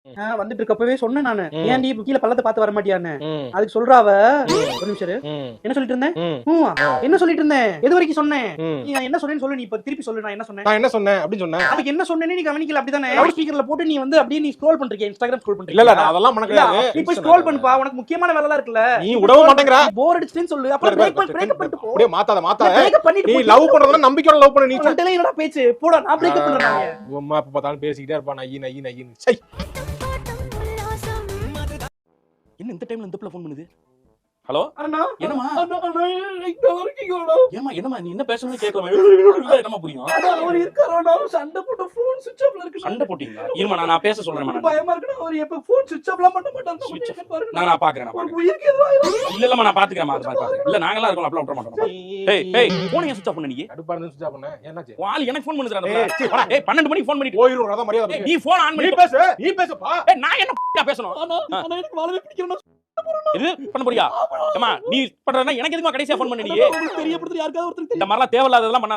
வந்துட்டு இருக்கப்பவே சொன்னேன் நானு, ஏன்டி கீழே பள்ளத்தை பார்த்து வர மாட்டியான்னு. அதுக்கு சொல்றாவ, ஒரு நிமிஷம் இரு. என்ன சொல்லிட்டு இருந்தேன்? என்ன சொல்லிட்டு இருந்தேன்? எது வரைக்கும் சொன்னேன்? நீ என்ன சொன்னேன்னு சொல்லு. நீ இப்ப திருப்பி சொல்லு. நான் என்ன சொன்னேன்? நான் என்ன சொன்னேன் அப்படின்னு சொன்னேன். அதுக்கு என்ன சொன்னேன்னு நீ கவனிக்கல. அப்படிதானே லவுட் ஸ்பீக்கர்ல போட்டு நீ வந்து அப்படியே நீ ஸ்க்ரோல் பண்றீங்க, இன்ஸ்டாகிராம் ஸ்க்ரோல் பண்றீங்க. இல்ல இல்ல அதெல்லாம் மனக்கு நீ போய் ஸ்க்ரோல் பண்ணுப்பா, உனக்கு முக்கியமான வேலை இருக்குல்ல. நீ விடவே மாட்டேங்கற. போர் அடிச்சுன்னு சொல்லு. அப்புறம் பிரேக் பண்ணிட்டு போ. அப்படியே மாத்தாத. பிரேக் பண்ணிட்டு நீ லவ் பண்றதுல நம்பிக்கையோட லவ் பண்ணு. நீ சொல்லிட்டே என்னடா பேச்சு போடா. நான் பிரேக் பண்றேன். உம்மா அப்ப பார்த்தாலும் பேசிக்கிட்டே இருப்பா. நையி சை. என்ன இந்த டைம்ல இந்த பிள்ளை ஃபோன் பண்ணுது? ஹலோ அண்ணா, என்னமா இங்க வரைக்கும் ஏமா என்னமா நீ என்ன பேசணும்னு கேட்கலாம். என்னமா புரியும்? அவர் இருக்காரா? சண்டை போட்டு போன் சுவிட்ச் ஆஃப்ல இருக்கு. சண்டை போட்டீங்களா? இருமா நான் பேச சொல்றேன். பயமா இருக்கு. அவர் எப்ப போன் சுவிட்ச் ஆஃப்லாம் பண்ண மாட்டாரு. நான் பாக்குறேன். உயிருக்கு எதுவும் இல்ல நான் பாத்துக்கிறேன். இல்ல நாங்களா இருக்கோம் அப்பலாம் விட மாட்டோம். ஏய் போன் ஏன் சுவிட்ச் ஆஃப் பண்ண நீ? அடுப்பா இருந்து சுவிட்ச் ஆஃப் பண்ண. என்னாச்சு? வால் எனக்கு ஃபோன் பண்ணுதுடா. ஏய் 12 மணிக்கு ஃபோன் பண்ணிட்டு போயிரும். அத மரியாதை. நீ ஃபோன் ஆன் பண்ணி நீ பேசுப்பா. ஏய் நான் என்ன பேசணும்? ஆனா எனக்கு வாழவே பிடிக்கணும். இது பண்ண போறியா? ஏமா நீ பண்றனா எனக்கு எதுக்குமா கடைசியா ஃபோன் பண்ண நீ? தெரியப்படுத்து யாருக்காவது ஒருத்தருக்கு இந்த மாதிரிலாம் தேவையில்லாததெல்லாம் பண்ண